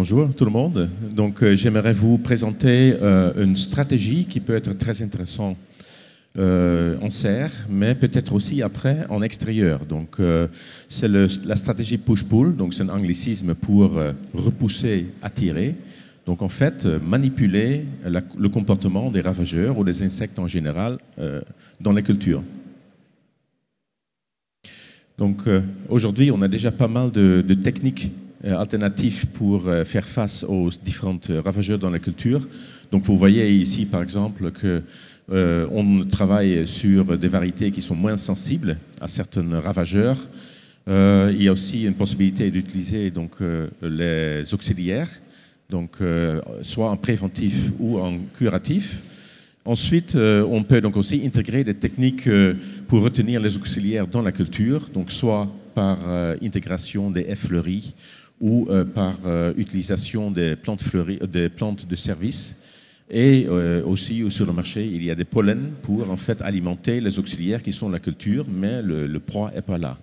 Bonjour tout le monde. Donc j'aimerais vous présenter une stratégie qui peut être très intéressante en serre, mais peut-être aussi après en extérieur. Donc c'est la stratégie push-pull, donc c'est un anglicisme pour repousser, attirer. Donc en fait, manipuler le comportement des ravageurs ou des insectes en général dans les cultures. Donc aujourd'hui, on a déjà pas mal de techniques alternatives pour faire face aux différents ravageurs dans la culture. Donc vous voyez ici par exemple que on travaille sur des variétés qui sont moins sensibles à certains ravageurs. Il y a aussi une possibilité d'utiliser donc les auxiliaires, donc soit en préventif ou en curatif. Ensuite, on peut donc aussi intégrer des techniques pour retenir les auxiliaires dans la culture, donc soit par intégration des haies fleuries ou par utilisation des plantes fleuries, des plantes de service. Et aussi sur le marché, il y a des pollens pour en fait alimenter les auxiliaires qui sont la culture, mais le proie n'est pas là.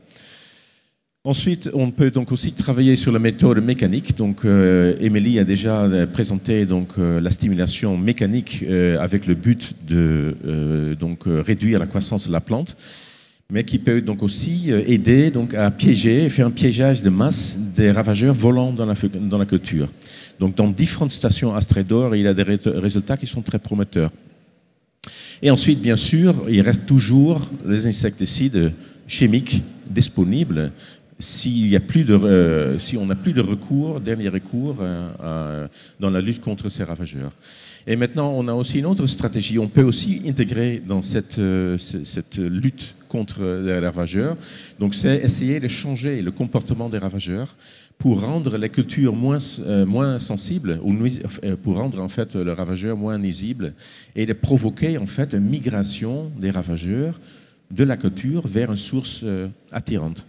Ensuite, on peut donc aussi travailler sur la méthode mécanique. Donc, Émilie a déjà présenté donc la stimulation mécanique avec le but de donc réduire la croissance de la plante, mais qui peut donc aussi aider donc à piéger, faire un piégeage de masse des ravageurs volants dans la culture. Donc, dans différentes stations Astrédor, il y a des résultats qui sont très prometteurs. Et ensuite, bien sûr, il reste toujours les insecticides chimiques disponibles. Si on n'a plus de recours, dernier recours dans la lutte contre ces ravageurs. Et maintenant, on a aussi une autre stratégie. On peut aussi intégrer dans cette lutte contre les ravageurs. Donc, c'est essayer de changer le comportement des ravageurs pour rendre les cultures moins sensibles, ou pour rendre en fait le ravageur moins nuisible, et de provoquer en fait une migration des ravageurs de la culture vers une source attirante.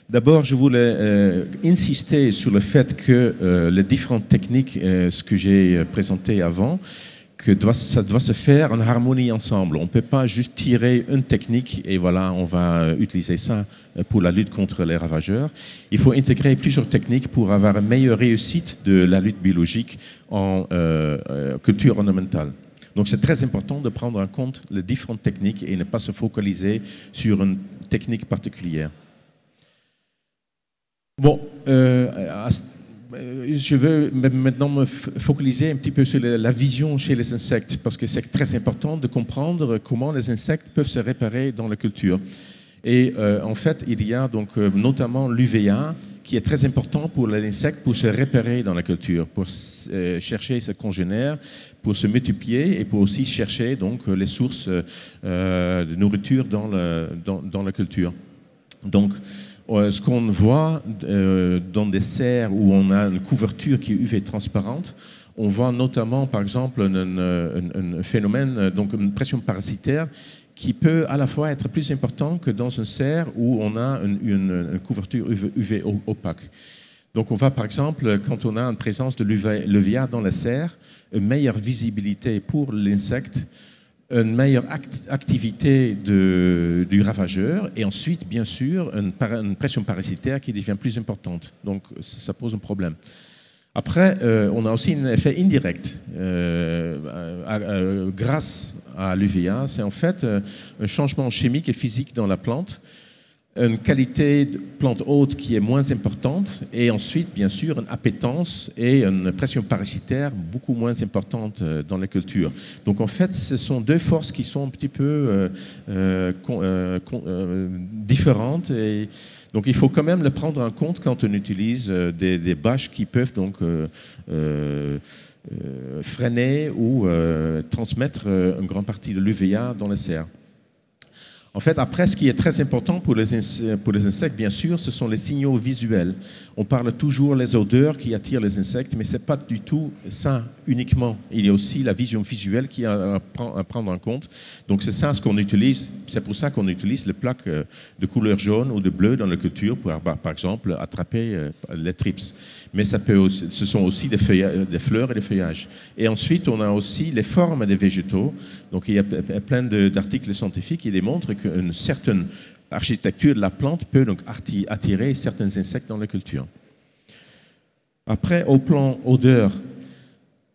D'abord, je voulais insister sur le fait que les différentes techniques, ce que j'ai présenté avant, ça doit se faire en harmonie ensemble. On ne peut pas juste tirer une technique et voilà, on va utiliser ça pour la lutte contre les ravageurs. Il faut intégrer plusieurs techniques pour avoir une meilleure réussite de la lutte biologique en culture ornementale. Donc c'est très important de prendre en compte les différentes techniques et ne pas se focaliser sur une technique particulière. Bon, je veux maintenant me focaliser un petit peu sur la vision chez les insectes, parce que c'est très important de comprendre comment les insectes peuvent se réparer dans la culture. Et en fait, il y a donc notamment l'UVA, qui est très important pour l'insecte pour se réparer dans la culture, pour chercher ses congénères, pour se multiplier et pour aussi chercher donc les sources de nourriture dans la culture. Donc, ce qu'on voit dans des serres où on a une couverture qui est UV transparente, on voit notamment, par exemple, un phénomène, donc une pression parasitaire, qui peut à la fois être plus important que dans une serre où on a une couverture UV opaque. Donc on va, par exemple, quand on a une présence de l'UVA dans la serre, une meilleure visibilité pour l'insecte, une meilleure activité du ravageur et ensuite, bien sûr, une pression parasitaire qui devient plus importante. Donc, ça pose un problème. Après, on a aussi un effet indirect grâce à l'UVA. C'est en fait un changement chimique et physique dans la plante, une qualité de plante haute qui est moins importante et ensuite, bien sûr, une appétence et une pression parasitaire beaucoup moins importante dans la culture. Donc, en fait, ce sont deux forces qui sont un petit peu différentes. Et donc, il faut quand même le prendre en compte quand on utilise des bâches qui peuvent donc freiner ou transmettre une grande partie de l'UVA dans les serres. En fait, après, ce qui est très important pour les insectes, bien sûr, ce sont les signaux visuels. On parle toujours des odeurs qui attirent les insectes, mais ce n'est pas du tout ça uniquement. Il y a aussi la vision visuelle qui est à prendre en compte. Donc, c'est ça ce qu'on utilise. C'est pour ça qu'on utilise les plaques de couleur jaune ou de bleu dans la culture pour, par exemple, attraper les trips. Mais ce sont aussi des fleurs et des feuillages. Et ensuite, on a aussi les formes des végétaux. Donc, il y a plein d'articles scientifiques qui démontrent qu'une certaine architecture de la plante peut donc attirer certains insectes dans la culture. Après, au plan odeur,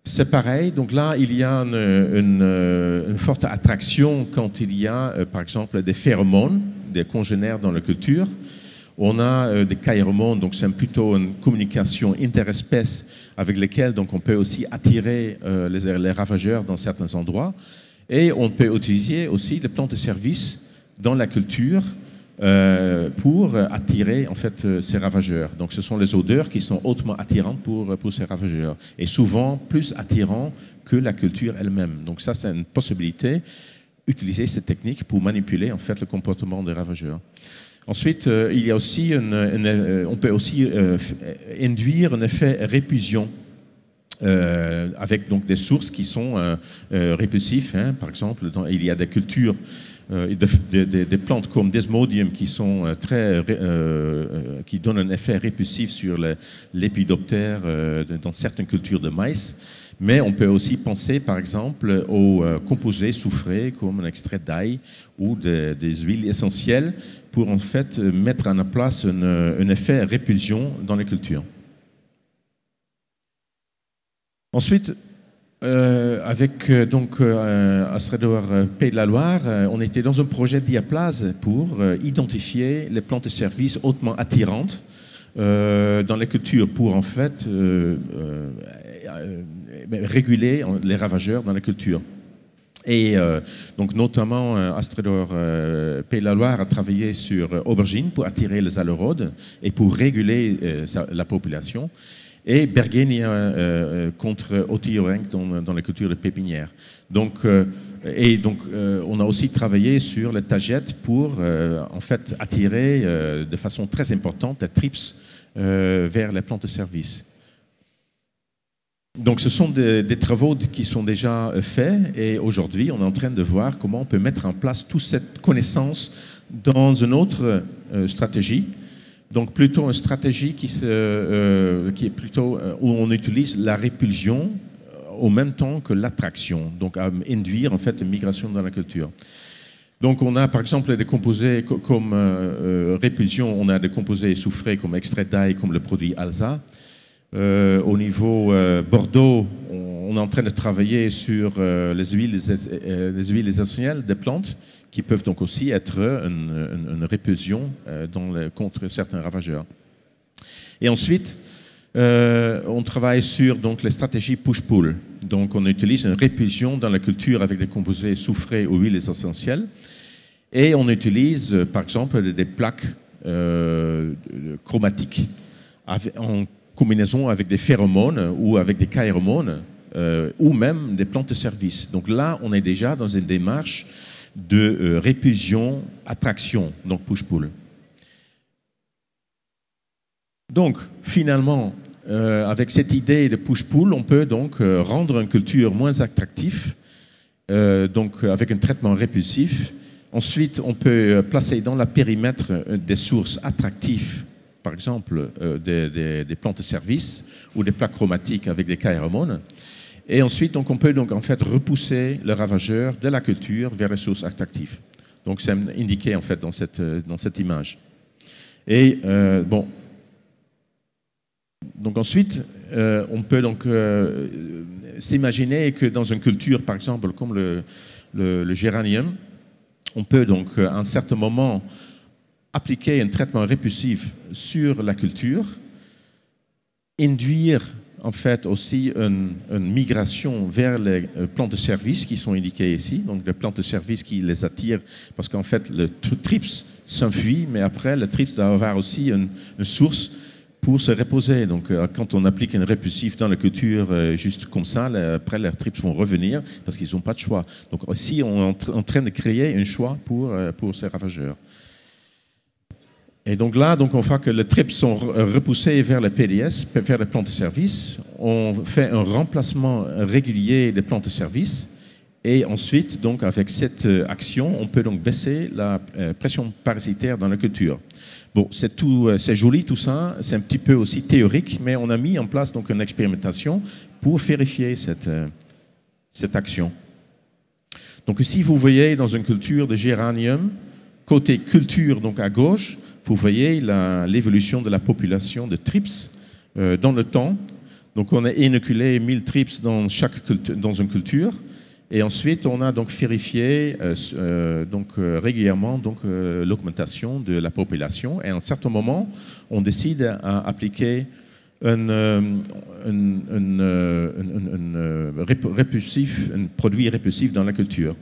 c'est pareil. Donc là, il y a une forte attraction quand il y a, par exemple, des phéromones, des congénères dans la culture. On a des kairomones, donc c'est plutôt une communication interespèce avec lesquelles donc, on peut aussi attirer les ravageurs dans certains endroits. Et on peut utiliser aussi les plantes de service dans la culture pour attirer en fait ces ravageurs. Donc ce sont les odeurs qui sont hautement attirantes pour ces ravageurs et souvent plus attirants que la culture elle-même. Donc ça c'est une possibilité, utiliser cette technique pour manipuler en fait le comportement des ravageurs. Ensuite, il y a aussi on peut aussi induire un effet répulsion avec donc des sources qui sont répulsifs. Hein. Par exemple, il y a des cultures, des plantes comme Desmodium qui sont qui donnent un effet répulsif sur l'épidoptère dans certaines cultures de maïs. Mais on peut aussi penser, par exemple, aux composés soufrés comme un extrait d'ail ou des huiles essentielles pour en fait mettre en place un effet répulsion dans les cultures. Ensuite, avec Astrédor Pays de la Loire, on était dans un projet Diaplase pour identifier les plantes de service hautement attirantes dans les cultures pour en fait réguler les ravageurs dans la culture. Et donc notamment Astrédor Pays de la Loire a travaillé sur aubergines pour attirer les aleurodes et pour réguler la population. Et Bergenia contre Otiorenc dans la culture de pépinière. Donc, on a aussi travaillé sur les tagettes pour en fait attirer de façon très importante les trips vers les plantes de service. Donc ce sont des travaux qui sont déjà faits et aujourd'hui on est en train de voir comment on peut mettre en place toute cette connaissance dans une autre stratégie. Donc plutôt une stratégie qui est plutôt où on utilise la répulsion au même temps que l'attraction, donc à induire en fait une migration dans la culture. Donc on a par exemple des composés comme répulsion, on a des composés soufrés comme extrait d'ail, comme le produit Alza. Au niveau Bordeaux, on est en train de travailler sur les huiles essentielles des plantes qui peuvent donc aussi être une répulsion contre certains ravageurs. Et ensuite, on travaille sur donc, les stratégies push-pull. Donc on utilise une répulsion dans la culture avec des composés soufrés ou huiles essentielles. Et on utilise par exemple des plaques chromatiques en combinaison avec des phéromones ou avec des kairomones ou même des plantes de service. Donc là, on est déjà dans une démarche de répulsion, attraction, donc push-pull. Donc, finalement, avec cette idée de push-pull, on peut donc rendre une culture moins attractive, donc avec un traitement répulsif. Ensuite, on peut placer dans le périmètre des sources attractives, par exemple des plantes de service ou des plaques chromatiques avec des kairomones. Et ensuite, donc, on peut donc, en fait, repousser le ravageur de la culture vers les sources attractives. Donc, c'est indiqué en fait, dans cette image. Et bon. Donc, ensuite, on peut donc s'imaginer que dans une culture, par exemple, comme le géranium, on peut donc, à un certain moment, appliquer un traitement répulsif sur la culture, induire en fait aussi une migration vers les plantes de service qui sont indiquées ici, donc les plantes de service qui les attirent, parce qu'en fait le TRIPS s'enfuit, mais après le TRIPS doit avoir aussi une source pour se reposer. Donc quand on applique un répulsif dans la culture juste comme ça, après les TRIPS vont revenir parce qu'ils n'ont pas de choix. Donc ici on est en train de créer un choix pour ces ravageurs. Et donc là, donc on voit que les TRIPS sont repoussés vers les PDS, vers les plantes de service. On fait un remplacement régulier des plantes de service. Et ensuite, donc, avec cette action, on peut donc baisser la pression parasitaire dans la culture. Bon, c'est joli tout ça, c'est un petit peu aussi théorique, mais on a mis en place donc une expérimentation pour vérifier cette action. Donc ici, vous voyez dans une culture de géranium, côté culture, donc à gauche, vous voyez l'évolution de la population de TRIPS dans le temps. Donc on a inoculé 1000 trips dans une culture. Et ensuite, on a donc vérifié régulièrement l'augmentation de la population. Et à un certain moment, on décide à appliquer un produit répulsif dans la culture.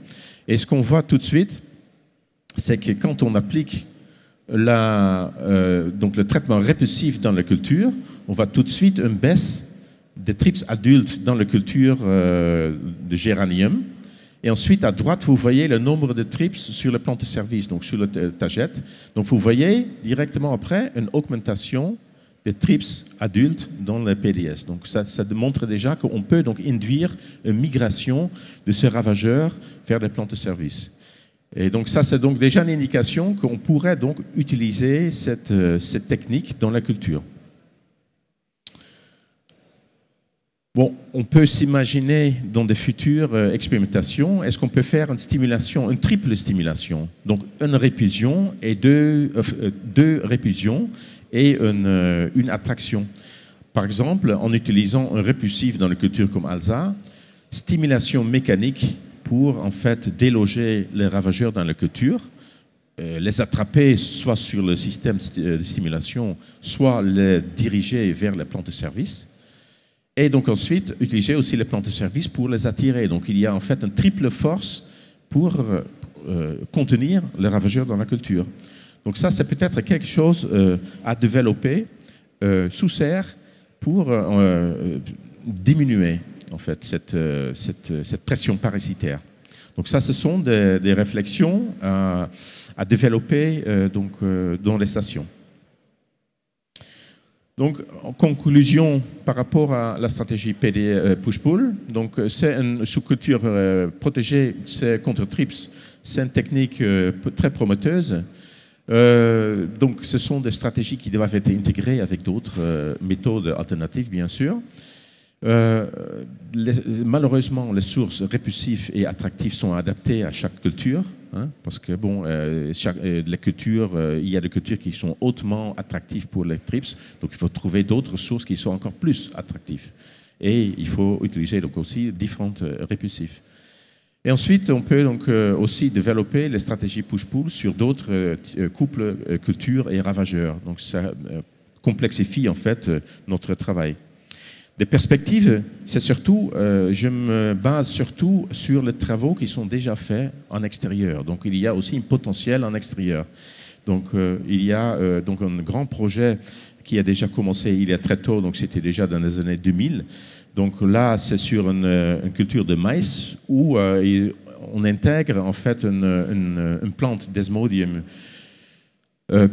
Et ce qu'on voit tout de suite, c'est que quand on applique le traitement répulsif dans la culture, on voit tout de suite une baisse des trips adultes dans la culture de géranium. Et ensuite, à droite, vous voyez le nombre de trips sur le plan de service, donc sur la tagette. Donc, vous voyez directement après une augmentation des trips adultes dans le PDS. Donc, ça démontre déjà qu'on peut donc induire une migration de ces ravageurs vers les plantes de service. Et donc, ça, c'est donc déjà une indication qu'on pourrait donc utiliser cette technique dans la culture. Bon, on peut s'imaginer dans des futures expérimentations, est-ce qu'on peut faire une triple stimulation? Donc, une répulsion et deux répulsions et une attraction. Par exemple, en utilisant un répulsif dans les cultures comme Alza, stimulation mécanique pour en fait déloger les ravageurs dans la culture, les attraper soit sur le système de stimulation, soit les diriger vers les plantes de service. Et donc ensuite, utiliser aussi les plantes de service pour les attirer. Donc il y a en fait une triple force pour contenir les ravageurs dans la culture. Donc ça, c'est peut-être quelque chose à développer sous serre pour diminuer en fait cette pression parasitaire. Donc ça, ce sont des réflexions à développer dans les stations. Donc, en conclusion, par rapport à la stratégie PD push-pull, donc c'est une sous-culture protégée contre TRIPS. C'est une technique très prometteuse. Donc, ce sont des stratégies qui doivent être intégrées avec d'autres méthodes alternatives, bien sûr. Malheureusement, les sources répulsives et attractives sont adaptées à chaque culture, hein, parce que bon, les cultures, il y a des cultures qui sont hautement attractives pour les TRIPS, donc il faut trouver d'autres sources qui sont encore plus attractives. Et il faut utiliser donc aussi différentes répulsifs. Et ensuite, on peut donc aussi développer les stratégies push-pull sur d'autres couples cultures et ravageurs. Donc ça complexifie en fait notre travail. Des perspectives, c'est surtout, je me base surtout sur les travaux qui sont déjà faits en extérieur. Donc il y a aussi un potentiel en extérieur. Donc il y a donc un grand projet qui a déjà commencé il y a très tôt, donc c'était déjà dans les années 2000. Donc là, c'est sur une culture de maïs où on intègre en fait une plante Desmodium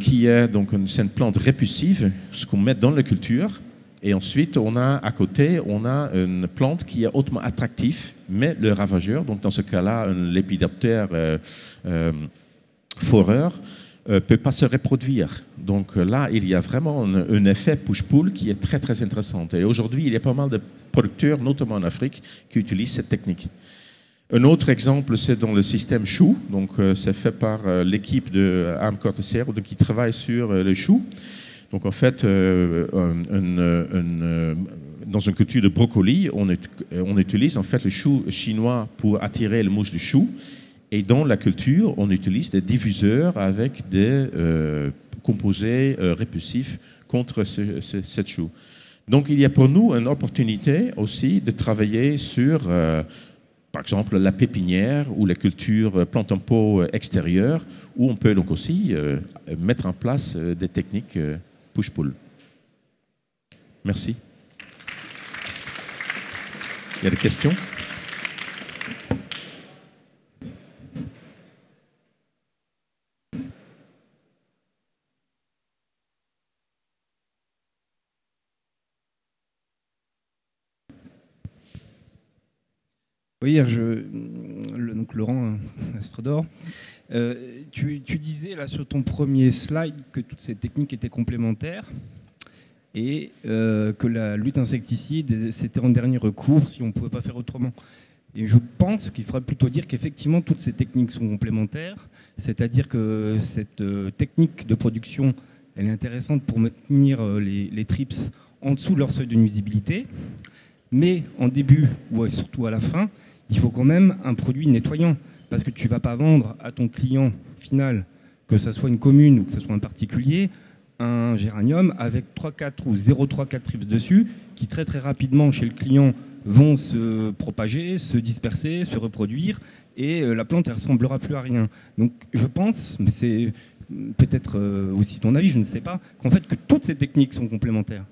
qui est donc une plante répulsive, ce qu'on met dans la culture. Et ensuite, on a à côté, on a une plante qui est hautement attractive, mais le ravageur, donc dans ce cas-là, un lépidoptère foreur, peut pas se reproduire. Donc là, il y a vraiment un effet push-pull qui est très très intéressant. Et aujourd'hui, il y a pas mal de producteurs, notamment en Afrique, qui utilisent cette technique. Un autre exemple, c'est dans le système chou. Donc c'est fait par l'équipe de Arm Cortesero, qui travaille sur le chou. Donc en fait, dans une culture de brocoli, on utilise en fait le chou chinois pour attirer le mouche du chou. Et dans la culture, on utilise des diffuseurs avec des composés répulsifs contre cette chou. Donc il y a pour nous une opportunité aussi de travailler sur, par exemple, la pépinière ou la culture plante en pot extérieure, où on peut donc aussi mettre en place des techniques push-pull. Merci. Il y a des questions ? Oui, donc Laurent Astredor, tu disais là sur ton premier slide que toutes ces techniques étaient complémentaires et que la lutte insecticide, c'était en dernier recours si on ne pouvait pas faire autrement. Et je pense qu'il faudrait plutôt dire qu'effectivement toutes ces techniques sont complémentaires, c'est-à-dire que cette technique de production, elle est intéressante pour maintenir les trips en dessous de leur seuil de nuisibilité, mais en début ou surtout à la fin, il faut quand même un produit nettoyant, parce que tu ne vas pas vendre à ton client final, que ce soit une commune ou que ce soit un particulier, un géranium avec 3,4 ou 0,34 trips dessus, qui très très rapidement chez le client vont se propager, se disperser, se reproduire, et la plante elle ressemblera plus à rien. Donc je pense, mais c'est peut-être aussi ton avis, je ne sais pas, qu'en fait que toutes ces techniques sont complémentaires.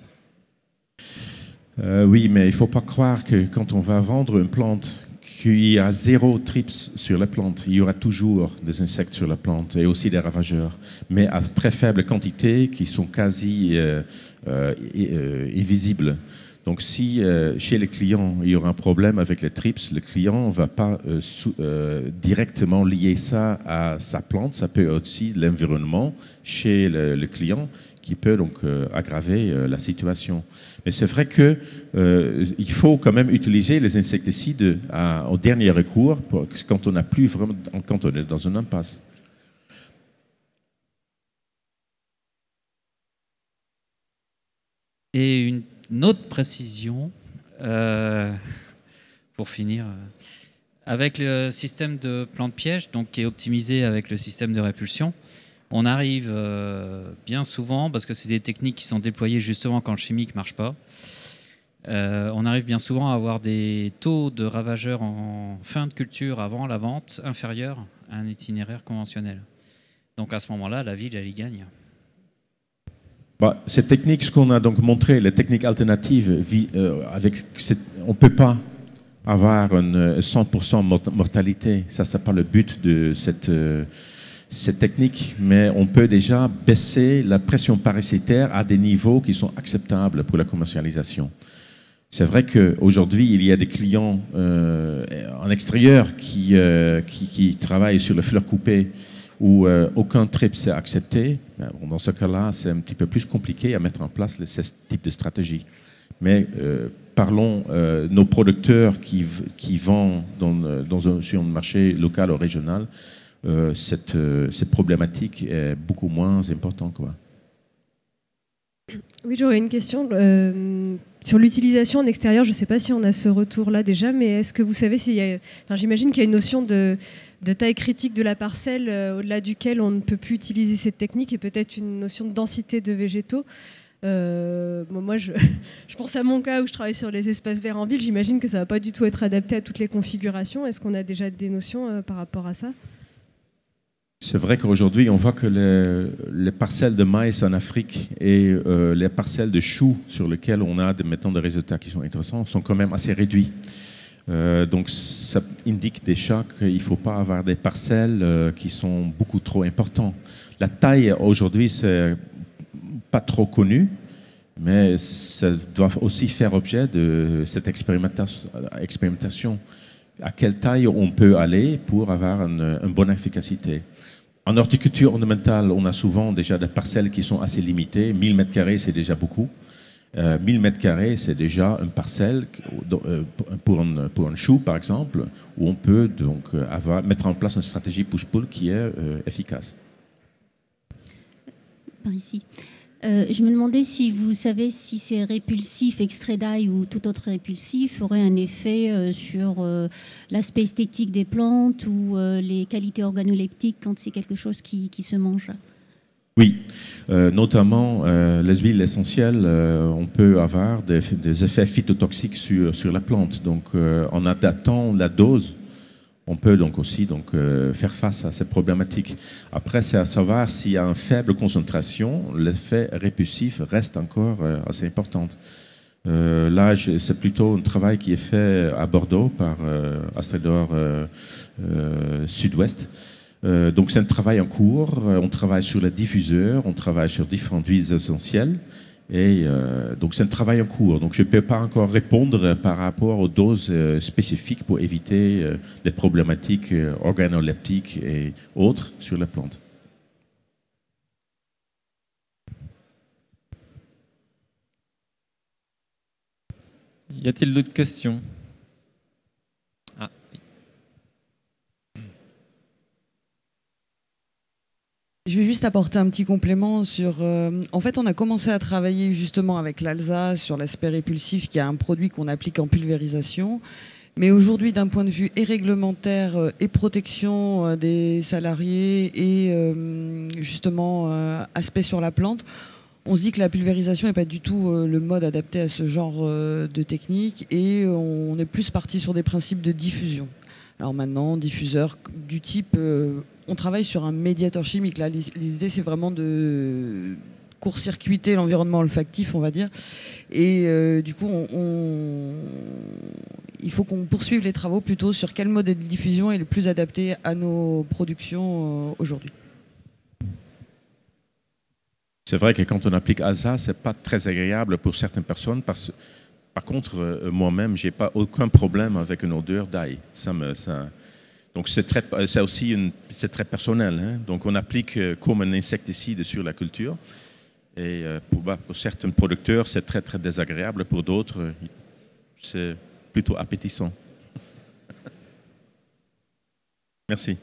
Oui, mais il ne faut pas croire que quand on va vendre une plante, qu'il y a 0 trips sur la plante. Il y aura toujours des insectes sur la plante et aussi des ravageurs, mais à très faible quantité qui sont quasi invisibles. Donc si chez les clients, il y aura un problème avec les trips, le client ne va pas directement lier ça à sa plante. Ça peut aussi l'environnement chez le client qui peut donc aggraver la situation. Mais c'est vrai qu'il faut quand même utiliser les insecticides au dernier recours quand on n'a plus vraiment, quand on est dans une impasse. Et une autre précision, pour finir, avec le système de plantes pièges, donc qui est optimisé avec le système de répulsion, on arrive bien souvent, parce que c'est des techniques qui sont déployées justement quand le chimique ne marche pas, on arrive bien souvent à avoir des taux de ravageurs en fin de culture avant la vente inférieurs à un itinéraire conventionnel. Donc à ce moment-là, la ville, elle y gagne. Ces techniques, ce qu'on a donc montré, les techniques alternatives, on ne peut pas avoir une 100% mortalité. Ça, ce n'est pas le but de cette technique, mais on peut déjà baisser la pression parasitaire à des niveaux qui sont acceptables pour la commercialisation. C'est vrai qu'aujourd'hui, il y a des clients en extérieur qui travaillent sur le fleur coupé où aucun TRIPS est accepté. Dans ce cas-là, c'est un petit peu plus compliqué à mettre en place ce type de stratégie. Mais parlons nos producteurs qui vendent sur un marché local ou régional, cette problématique est beaucoup moins importante, quoi. Oui, j'aurais une question sur l'utilisation en extérieur. Je ne sais pas si on a ce retour-là déjà, mais est-ce que vous savez s'il y a... j'imagine qu'il y a une notion de taille critique de la parcelle au-delà duquel on ne peut plus utiliser cette technique et peut-être une notion de densité de végétaux. Moi, je pense à mon cas où je travaille sur les espaces verts en ville. J'imagine que ça ne va pas du tout être adapté à toutes les configurations. Est-ce qu'on a déjà des notions par rapport à ça ? C'est vrai qu'aujourd'hui, on voit que les parcelles de maïs en Afrique et les parcelles de choux sur lesquelles on a des résultats qui sont intéressants sont quand même assez réduits. Donc ça indique déjà qu'il ne faut pas avoir des parcelles qui sont beaucoup trop importantes. La taille aujourd'hui, c'est pas trop connu, mais ça doit aussi faire objet de cette expérimentation. À quelle taille on peut aller pour avoir une bonne efficacité. En horticulture ornementale, on a souvent déjà des parcelles qui sont assez limitées. 1000 m², c'est déjà beaucoup. 1000 m², c'est déjà une parcelle pour un chou, par exemple, où on peut donc mettre en place une stratégie push-pull qui est efficace. Par ici. Je me demandais si vous savez si ces répulsifs, extraits d'ail ou tout autre répulsif, auraient un effet sur l'aspect esthétique des plantes ou les qualités organoleptiques quand c'est quelque chose qui se mange. Oui, notamment les huiles essentielles, on peut avoir des effets phytotoxiques sur la plante. Donc en adaptant la dose, on peut donc aussi faire face à ces problématiques. Après, c'est à savoir s'il y a une faible concentration, l'effet répulsif reste encore assez important. Là, c'est plutôt un travail qui est fait à Bordeaux par Astridor Sud-Ouest. Donc c'est un travail en cours. On travaille sur les diffuseurs, on travaille sur différentes huiles essentielles. Et donc c'est un travail en cours. Donc je ne peux pas encore répondre par rapport aux doses spécifiques pour éviter les problématiques organoleptiques et autres sur la plante. Y a-t-il d'autres questions? Ah, oui. Je vais juste apporter un petit complément sur... en fait, on a commencé à travailler justement avec l'Alsace sur l'aspect répulsif, qui est un produit qu'on applique en pulvérisation. Mais aujourd'hui, d'un point de vue et réglementaire et protection des salariés et justement aspect sur la plante, on se dit que la pulvérisation n'est pas du tout le mode adapté à ce genre de technique et on est plus parti sur des principes de diffusion. Alors maintenant, diffuseur du type... on travaille sur un médiateur chimique. Là, l'idée, c'est vraiment de court-circuiter l'environnement olfactif, on va dire. Et du coup, il faut qu'on poursuive les travaux plutôt sur quel mode de diffusion est le plus adapté à nos productions aujourd'hui. C'est vrai que quand on applique ALSA, ce n'est pas très agréable pour certaines personnes. Par contre, moi-même, je n'ai pas aucun problème avec une odeur d'ail. Donc c'est très personnel. Hein. Donc on applique comme un insecticide sur la culture. Et pour certains producteurs, c'est très très désagréable. Pour d'autres, c'est plutôt appétissant. Merci.